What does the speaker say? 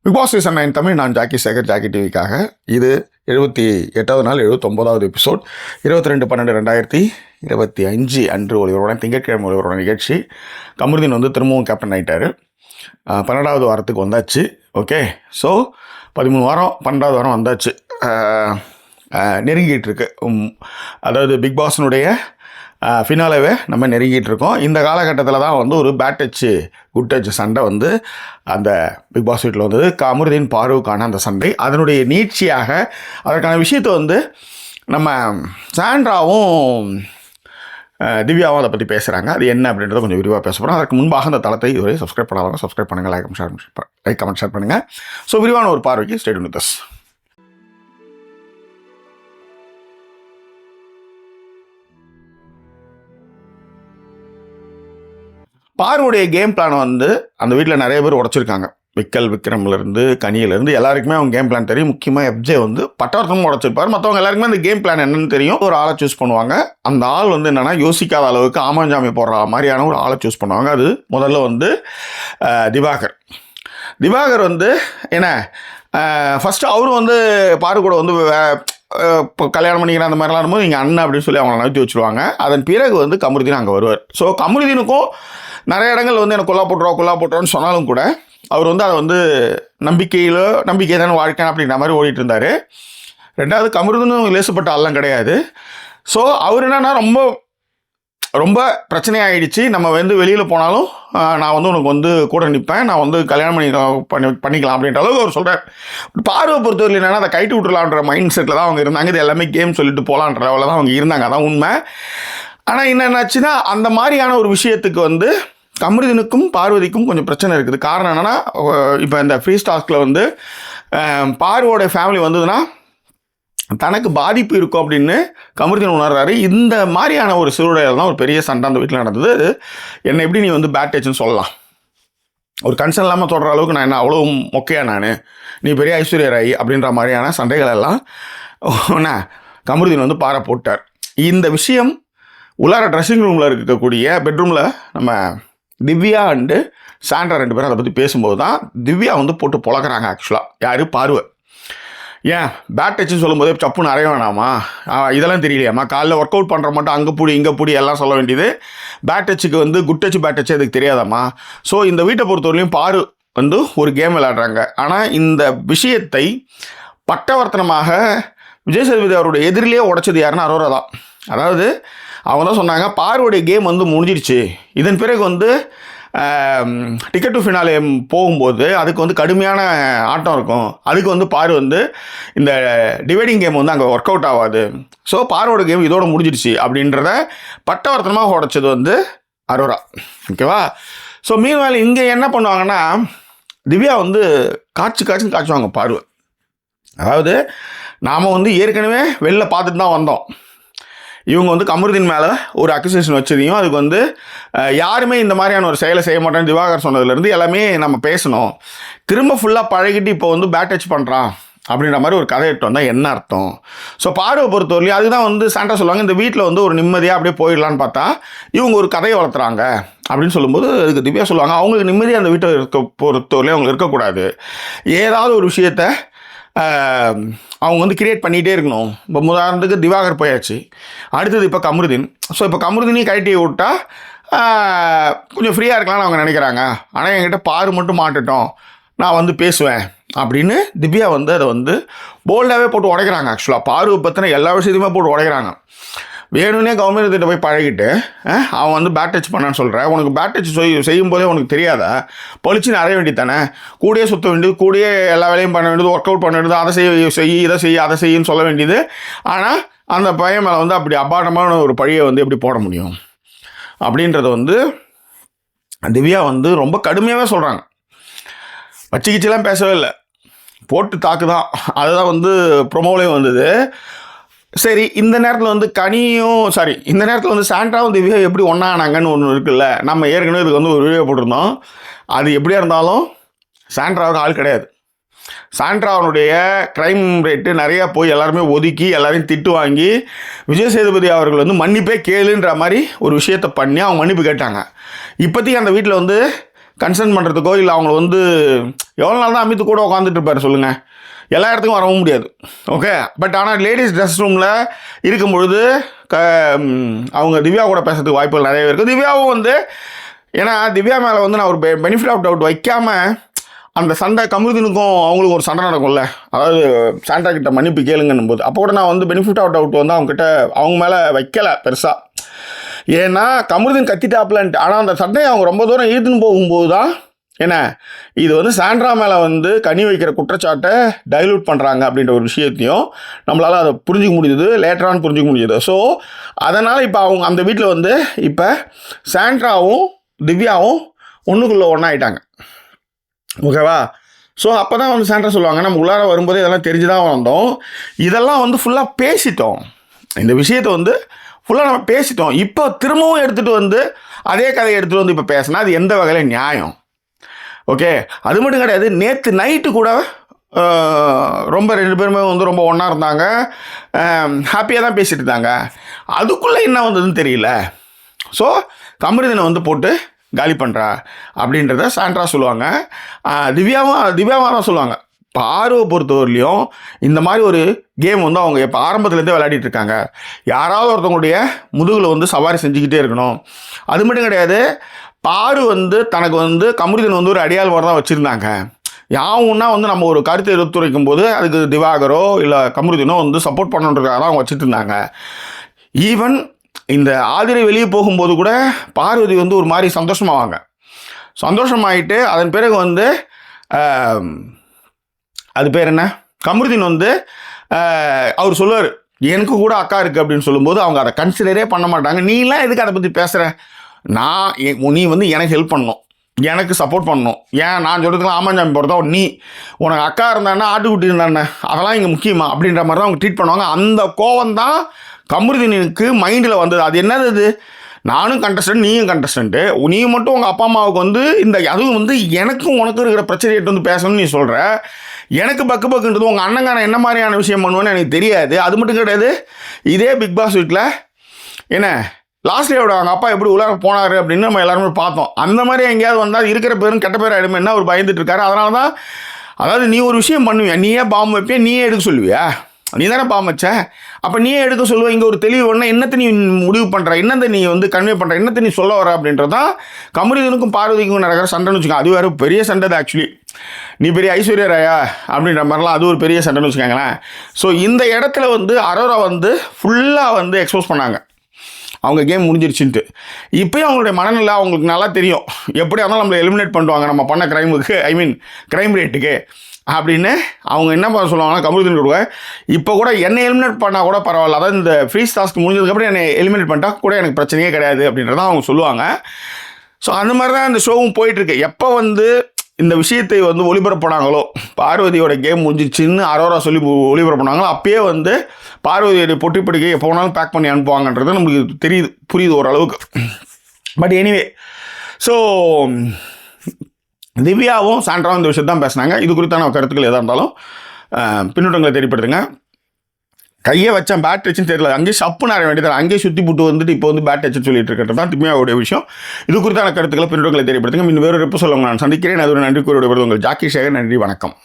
Big Boss season 9 Tamil. நான் Jackie Sekar, Jackie டிவிக்காக. இது 78வது நாள், 79வது எபிசோட். 22/12/2025 அன்று ஒளிபரப்பான திங்கட்கிழமை ஒளிபரப்பான நிகழ்ச்சி. கமருதீன் வந்து திரும்பவும் கேப்டன் ஆகிட்டார். 12வது வாரத்துக்கு வந்தாச்சு. ஓகே, ஸோ 13 வாரம் 12வது வாரம் வந்தாச்சு, நெருங்கிட்டு இருக்கு. அதாவது பிக் பாஸினுடைய ஃபினாலவே நம்ம நெருங்கிட்டு இருக்கோம். இந்த காலகட்டத்தில் தான் வந்து ஒரு பேட் டச்சு குட் டச் சண்டை வந்து அந்த பிக் பாஸ் வீட்டில் வந்தது. கமருதீன் பாருவுக்கான அந்த சண்டை, அதனுடைய நீட்சியாக அதற்கான விஷயத்தை வந்து நம்ம சாண்ட்ராவும் திவ்யாவும் அதை பற்றி பேசுகிறாங்க. அது என்ன அப்படின்றத கொஞ்சம் விரிவாக பேச போகிறோம். அதற்கு முன்பாக அந்த தளத்தை இதுவரை சப்ஸ்கிரைப் பண்ணாதவங்க சப்ஸ்கிரைப் பண்ணுங்கள், லைக் கமெண்ட் ஷேர் பண்ணுங்கள். ஸோ விரிவான ஒரு பார்வைக்கு ஸ்டே வித் அஸ். பாருடைய கேம் பிளானை வந்து அந்த வீட்டில் நிறைய பேர் உடச்சிருக்காங்க. விக்ரம்லேருந்து கனியிலேருந்து எல்லாருக்குமே அவங்க கேம் பிளான் தெரியும். முக்கியமாக எஃப்ஜே வந்து பட்டவர்த்தமும் உடச்சிருப்பார். மற்றவங்க எல்லாருக்குமே அந்த கேம் பிளான் என்னன்னு தெரியும். ஒரு ஆளை சூஸ் பண்ணுவாங்க. அந்த ஆள் வந்து என்னென்னா யோசிக்காத அளவுக்கு ஆமாஞ்சாமி போடுற மாதிரியான ஒரு ஆளை சூஸ் பண்ணுவாங்க. அது முதல்ல வந்து திவாகர் வந்து என்ன ஃபஸ்ட்டு அவரும் வந்து பாரு கூட வந்து இப்போ கல்யாணம் பண்ணிக்கிற அந்த மாதிரிலாம் இருக்கும்போது இங்கே அண்ணன் அப்படின்னு சொல்லி அவங்கள நகர்த்தி வச்சுருவாங்க. அதன் பிறகு வந்து கமருதீன் அங்கே வருவார். ஸோ கமருதீனுக்கும் நிறைய இடங்கள் வந்து எனக்கு கொல்லா போட்டுருவான்னு சொன்னாலும் கூட அவர் வந்து அதை வந்து நம்பிக்கை தானே வாழ்க்கை அப்படின்ற மாதிரி ஓடிட்டு இருந்தார். ரெண்டாவது, கமருதீனும் லேசப்பட்ட ஆள்லாம் கிடையாது. ஸோ அவர் என்னன்னா ரொம்ப பிரச்சனையாகிடுச்சு. நம்ம வந்து வெளியில் போனாலும் நான் வந்து உனக்கு வந்து கூட நிற்பேன், நான் வந்து கல்யாணம் பண்ணிக்கலாம் அப்படின்ற அளவுக்கு அவர் சொல்கிறார். பார்வை பொறுத்தவரை என்னென்னா அதை கைட்டு விட்டுலான்ற மைண்ட் செட்டில் தான் அவங்க இருந்தாங்க. இது எல்லாமே கேம் சொல்லிட்டு போகலான்ற லெவலில் தான் அவங்க இருந்தாங்க. அதான் உண்மை. ஆனால் என்னென்னாச்சுன்னா அந்த மாதிரியான ஒரு விஷயத்துக்கு வந்து கமருதீனுக்கும் பார்வதிக்கும் கொஞ்சம் பிரச்சனை இருக்குது. காரணம் என்னென்னா, இப்போ இந்த ஃப்ரீ ஸ்டாஸ்கில் வந்து பார்வோட ஃபேமிலி வந்ததுன்னா தனக்கு பாதிப்பு இருக்கும் அப்படின்னு கமருதீன் உணர்றாரு. இந்த மாதிரியான ஒரு சூழ்நிலையில் தான் ஒரு பெரிய சண்டை அந்த வீட்டில் நடந்தது. என்னை எப்படி நீ வந்து பேட் டச்சுன்னு சொல்லலாம், ஒரு கன்சர்ன் இல்லாமல் தொடர அளவுக்கு நான் என்ன அவ்வளோ மொக்கையா, நீ பெரிய ஐஸ்வர்யா ராய் அப்படின்ற மாதிரியான சண்டைகள் எல்லாம் கமருதீன் வந்து பாறை போட்டார். இந்த விஷயம் உள்ளார ட்ரெஸ்ஸிங் ரூமில் இருக்கக்கூடிய பெட்ரூமில் நம்ம திவ்யா அண்டு சாண்ட்ரா 2 பேரும் அதை பற்றி பேசும்போது தான் திவ்யா வந்து போட்டு பொழக்கிறாங்க. ஆக்சுவலாக யார் பாருவை ஏன் பேட் டச்சுன்னு சொல்லும்போதே சப்புன்னு அறைய வேணாமா, இதெல்லாம் தெரியலையாம்மா, காலைல ஒர்க் அவுட் பண்ணுற மட்டும் அங்கே பூடி இங்கே பூடி எல்லாம் சொல்ல வேண்டியது. பேட் டச்சுக்கு வந்து குட் டச்சு பேட் டச்சு அதுக்கு தெரியாதாம்மா. ஸோ இந்த வீட்டை பொறுத்தவரையிலையும் பாரு வந்து ஒரு கேம் விளையாடுறாங்க. ஆனால் இந்த விஷயத்தை பட்டவர்த்தனமாக விஜய் சேதுபதி அவருடைய எதிரிலேயே உடைச்சது யாருன்னா அரோரா தான். அதாவது அவங்க தான் சொன்னாங்க, பார்வோடைய கேம் வந்து முடிஞ்சிடுச்சு, இதன் பிறகு வந்து டிக்கெட் டு ஃபினாலே போகும்போது அதுக்கு வந்து கடுமையான ஆட்டம் இருக்கும், அதுக்கு வந்து பாரு வந்து இந்த டிவைடிங் கேம் வந்து அங்கே ஒர்க் அவுட் ஆகாது, ஸோ பார்வோட கேம் இதோட முடிஞ்சிடுச்சு அப்படின்றத பட்டவர்த்தனமாக உடைச்சது வந்து அரோரா. ஓகேவா? ஸோ மீன்வேலை இங்கே என்ன பண்ணுவாங்கன்னா, திவ்யா வந்து காய்ச்சுவாங்க பார்வை. அதாவது நாம் வந்து ஏற்கனவே வெளில பார்த்துட்டு தான் வந்தோம். இவங்க வந்து கமருதீன் மேலே ஒரு அக்யூசேஷன் வச்சதையும் அதுக்கு வந்து யாருமே இந்த மாதிரியான ஒரு செயலை செய்ய மாட்டேன்னு திவாகர் சொன்னதுலேருந்து எல்லாமே நம்ம பேசணும். திரும்ப ஃபுல்லாக பழகிட்டு இப்போ வந்து பேட் டச் பண்ணுறான் அப்படின்ற மாதிரி ஒரு கதை எடுத்து வந்தால் என்ன அர்த்தம்? ஸோ பார்வை பொறுத்தவரையிலையும் அதுதான் வந்து சாண்டா சொல்லுவாங்க, இந்த வீட்டில் வந்து ஒரு நிம்மதியாக அப்படியே போயிடலான்னு பார்த்தா இவங்க ஒரு கதையை வளர்த்துறாங்க அப்படின்னு சொல்லும்போது அதுக்கு திவ்யா சொல்லுவாங்க, அவங்களுக்கு நிம்மதியாக அந்த வீட்டை பொறுத்தவரையிலையும் அவங்க இருக்கக்கூடாது, ஏதாவது ஒரு விஷயத்த அவங்க வந்து கிரியேட் பண்ணிகிட்டே இருக்கணும். இப்போ உதாரணத்துக்கு திவாகர் போயாச்சு, அடுத்தது இப்போ கமருதீன். ஸோ இப்போ கமருதீனையும் கழட்டி விட்டா கொஞ்சம் ஃப்ரீயாக இருக்கலாம்னு அவங்க நினைக்கிறாங்க. ஆனால் என்கிட்ட பாரு மட்டும் மாட்டுட்டோம், நான் வந்து பேசுவேன் அப்படின்னு திவ்யா வந்து அதை வந்து போல்டாகவே போட்டு உடைக்கிறாங்க. ஆக்சுவலாக பாரு பற்றின எல்லா விஷயத்தையுமே போட்டு உடைக்கிறாங்க. வேணும்னே கவர்மெண்ட்கிட்ட போய் பழகிட்டு அவன் வந்து பேட் டச் பண்ணான்னு சொல்கிறேன், உனக்கு பேட் டச் செய்யும்போதே உனக்கு தெரியாதா, பொலிச்சின்னு அறைய வேண்டியது தானே, கூடயே சுற்ற வேண்டியது, கூடயே எல்லா வேலையும் பண்ண வேண்டியது, ஒர்க் அவுட் பண்ண வேண்டியது, அதை செய்ய அதை செய்யுன்னு சொல்ல வேண்டியது. ஆனால் அந்த பையன் மேலே வந்து அப்படி அபாரமான ஒரு பழியை வந்து எப்படி போட முடியும் அப்படின்றத வந்து திவ்யா வந்து ரொம்ப கடுமையாகவே சொல்கிறாங்க. வச்சுக்கிச்செல்லாம் பேசவே இல்லை, போட்டு தாக்கு தான். அதுதான் வந்து ப்ரொமோலையும் வந்தது. சரி, இந்த நேரத்தில் வந்து இந்த நேரத்தில் வந்து சாண்ட்ராவும் திவ்யா எப்படி ஒன்றானாங்கன்னு ஒன்று இருக்குல்ல. நம்ம ஏற்கனவே இதுக்கு வந்து ஒரு வீடியோ போட்டிருந்தோம். அது எப்படியா இருந்தாலும் சாண்ட்ராவுக்கு ஆள் கிடையாது. சாண்ட்ராவனுடைய க்ரைம் ரேட்டு நிறையா போய் எல்லாருமே ஒதுக்கி எல்லாரையும் திட்டு வாங்கி விஜய் சேதுபதி அவர்கள் வந்து மன்னிப்பே கேளுன்ற மாதிரி ஒரு விஷயத்தை பண்ணி அவங்க மன்னிப்பு கேட்டாங்க. இப்போதைக்கு அந்த வீட்டில் வந்து கன்சர்ன் பண்ணுறதுக்கோ இல்லை அவங்கள வந்து எவ்வளோ நாள் தான் அமித்து கூட உட்காந்துட்டு இருப்பார் சொல்லுங்கள், எல்லா இடத்துக்கும் வரவும் முடியாது. ஓகே, பட் ஆனால் லேடிஸ் ட்ரெஸ் ரூமில் இருக்கும் பொழுது அவங்க திவ்யா கூட பேசுறதுக்கு வாய்ப்புகள் நிறையவே இருக்குது. திவ்யாவும் வந்து ஏன்னா திவ்யா மேலே வந்து நான் ஒரு பெனிஃபிட் ஆஃப் டவுட் வைக்காமல் அந்த சண்டை கமருதீனுக்கும் அவங்களுக்கும் ஒரு சண்டை நடக்கும்ல, அதாவது சாண்டா கிட்ட மன்னிப்பு கேளுங்கன்னும் போது அப்போ கூட நான் வந்து பெனிஃபிட் ஆஃப் டவுட் வந்து அவங்க மேலே வைக்கலை பெருசாக. ஏன்னா கமருதீன் கத்திட்டாப்லன்ட்டு, ஆனால் அந்த சண்டையை அவங்க ரொம்ப தூரம் இழுத்துன்னு போகும்போது தான் என்ன இது வந்து சாண்ட்ரா மேலே வந்து கனி வைக்கிற குற்றச்சாட்டை டைலூட் பண்ணுறாங்க அப்படின்ற ஒரு விஷயத்தையும் நம்மளால் அதை புரிஞ்சிக்க முடியுது, லேட்டரானு புரிஞ்சிக்க முடியுது. ஸோ அதனால் இப்போ அவங்க அந்த வீட்டில் வந்து இப்போ சாண்ட்ராவும் திவ்யாவும் ஒன்றுக்குள்ளே ஒன்றாயிட்டாங்க. ஓகேவா? ஸோ அப்போ தான் வந்து சாண்ட்ரா சொல்லுவாங்க, நம்ம உள்ளார வரும்போதே இதெல்லாம் தெரிஞ்சு தான் வந்தோம், இதெல்லாம் வந்து ஃபுல்லாக பேசிட்டோம், இந்த விஷயத்தை வந்து ஃபுல்லாக நம்ம பேசிட்டோம், இப்போ திரும்பவும் எடுத்துகிட்டு வந்து அதே கதையை எடுத்துகிட்டு வந்து இப்போ பேசினா அது எந்த வகையில் நியாயம்? ஓகே, அது மட்டும் கிடையாது, நேற்று நைட்டு கூட ரொம்ப 2 பேருமே வந்து ரொம்ப ஒன்றா இருந்தாங்க, ஹாப்பியாக தான் பேசிகிட்டு இருந்தாங்க, அதுக்குள்ளே என்ன வந்ததுன்னு தெரியல. ஸோ கமருதீனை வந்து போட்டு காலி பண்ணுறா அப்படின்றத சாண்ட்ரா சொல்லுவாங்க. திவ்யாவும் தான் சொல்லுவாங்க. பார்வை பொறுத்தவரையிலையும் இந்த மாதிரி ஒரு கேம் வந்து அவங்க இப்போ ஆரம்பத்துலேருந்தே விளையாடிட்டு இருக்காங்க, யாராவது ஒருத்தவங்களுடைய முதுகில் வந்து சவாரி செஞ்சுக்கிட்டே இருக்கணும். அது மட்டும் கிடையாது, பாரு வந்து தனக்கு வந்து கமருதீன் வந்து ஒரு அடியாள் மாதிரி தான் வச்சுருந்தாங்க. யாவுன்னா வந்து நம்ம ஒரு கருத்தை எடுத்துரைக்கும் போது அதுக்கு திவாகரோ இல்லை கமருதீனோ வந்து சப்போர்ட் பண்ணுறதுக்காக தான் அவங்க வச்சுட்டு இருந்தாங்க. ஈவன் இந்த ஆதிரை வெளியே போகும்போது கூட பார்வதி வந்து ஒரு மாதிரி சந்தோஷமாயிட்டு அதன் பிறகு வந்து அது பேர் என்ன, கமருதீன் வந்து அவர் சொல்லுவார் எனக்கு கூட அக்கா இருக்குது அப்படின்னு சொல்லும்போது அவங்க அதை கன்சிடரே பண்ண மாட்டாங்க. நீலாம் எதுக்கு அதை பற்றி பேசுகிற, நீ வந்து எனக்கு ஹெல்ப் பண்ணணும், எனக்கு சப்போர்ட் பண்ணணும், ஏன் நான் சொல்கிறதுக்குலாம் ஆமாஞ்சாமி போகிறதா, நீ உனக்கு அக்கா இருந்தானே ஆட்டுக்குட்டி இருந்தானே அதெல்லாம் இங்கே முக்கியமா அப்படின்ற மாதிரி தான் அவங்க ட்ரீட் பண்ணுவாங்க. அந்த கோவம் தான் கமருதீனுக்கு மைண்டில் வந்தது. அது என்னது, அது நானும் கண்டஸ்டன்ட் நீயும் கண்டஸ்டன்ட்டு, நீ மட்டும் உங்கள் அப்பா அம்மாவுக்கு வந்து அதுவும் வந்து எனக்கும் உனக்கும் இருக்கிற பிரச்சனையிட்டு வந்து பேசணும்னு நீ சொல்கிற, எனக்கு பக்குன்றது உங்கள் அண்ணங்கான என்ன மாதிரியான விஷயம் பண்ணுவேன்னு எனக்கு தெரியாது. அது மட்டும் கிடையாது, இதே பிக் பாஸ் வீட்டில் என்ன லாஸ்ட் டேவோட அவங்க அப்பா எப்படி உள்ளார போனார் அப்படின்னு நம்ம எல்லாருமே பார்த்தோம். அந்த மாதிரி எங்கேயாவது வந்தால் இருக்கிற பேரும் கெட்ட பேர் ஆகிடுமே என்ன அவர் பயந்துட்டு இருக்காரு. அதனால தான், அதாவது நீ ஒரு விஷயம் பண்ணுவியா, நீயே பாம்பு வைப்பியா, நீயே எடுக்க சொல்லுவியா, நீ தானே பாம்பு வச்ச, அப்போ நீயே எடுக்க சொல்லுவ. இங்கே ஒரு தெளிவு ஒன்று என்னத்தை நீ முடிவு பண்ணுற, என்னத்தை நீ வந்து கன்வே பண்ணுற, என்னத்தை நீ சொல்ல வர அப்படின்றது தான் கமருதீனுக்கும் பார்வதிக்கும் நடக்கிற சண்டைன்னு வச்சுக்கோங்க. அது வேறு பெரிய சண்டை தான் ஆக்சுவலி, நீ பெரிய ஐஸ்வர்யா ராயா அப்படின்ற மாதிரிலாம் அது ஒரு பெரிய சண்டைன்னு வச்சுக்கோங்களேன். ஸோ இந்த இடத்துல வந்து அரோரா வந்து ஃபுல்லாக வந்து எக்ஸ்போஸ் பண்ணாங்க, அவங்க கேம் முடிஞ்சிருச்சுன்ட்டு. இப்போயும் அவங்களுடைய மனநிலை அவங்களுக்கு நல்லா தெரியும், எப்படியா இருந்தாலும் நம்மளை எலிமினேட் பண்ணுவாங்க நம்ம பண்ண க்ரைமுக்கு, க்ரைம் ரேட்டுக்கு அப்படின்னு. அவங்க என்ன பண்ண சொல்லுவாங்கன்னா கமருதீன் கூட இப்போ கூட என்னை எலிமினேட் பண்ணால் கூட பரவாயில்ல, அதாவது இந்த ஃப்ரீஸ் டாஸ்க் முடிஞ்சதுக்கப்புறம் என்னை எலிமினேட் பண்ணிட்டா கூட எனக்கு பிரச்சனையே கிடையாது அப்படின்றதான் அவங்க சொல்லுவாங்க. ஸோ அந்த மாதிரி தான் இந்த ஷோவும் போயிட்டுருக்கு. எப்போ வந்து இந்த விஷயத்தை வந்து ஒளிபரப்புனாங்களோ, பார்வதியோட கேம் முடிஞ்சிச்சுன்னு அரோரா சொல்லி ஒளிபரப்புனாங்களோ, அப்பயே வந்து பார்வதியோட பொட்டி படுக்கை எப்போ வேணாலும் பேக் பண்ணி அனுப்புவாங்கன்றது நம்மளுக்கு புரியுது ஓரளவுக்கு. பட் எனிவே, ஸோ திவ்யாவும் சாண்ட்ராவும் இந்த விஷயத்தான் பேசினாங்க. இது குறித்தான கருத்துக்கள் எதாக இருந்தாலும் பின்னூட்டங்களை தெரியப்படுத்துங்க. கையை வச்சேன் பேட் டச்சுன்னு தெரியல, அங்கேயே சப்புன்னு ஆட வேண்டியது, அங்கேயே சுற்றி போட்டு வந்துட்டு இப்போ வந்து பேட் டச்சுன்னு சொல்லிட்டு இருக்கிறது தான் திவ்யாவுடைய விஷயம். இது குறித்தான கருத்துக்களை பின்னூட்டங்களை தெரியப்படுத்துங்க. இன்னும் வேறு எப்போ சொல்லுவாங்க நான் சந்திக்கிறேன். அது ஒரு நன்றி கூறிய உங்கள் ஜாக்கி சேகர். நன்றி, வணக்கம்.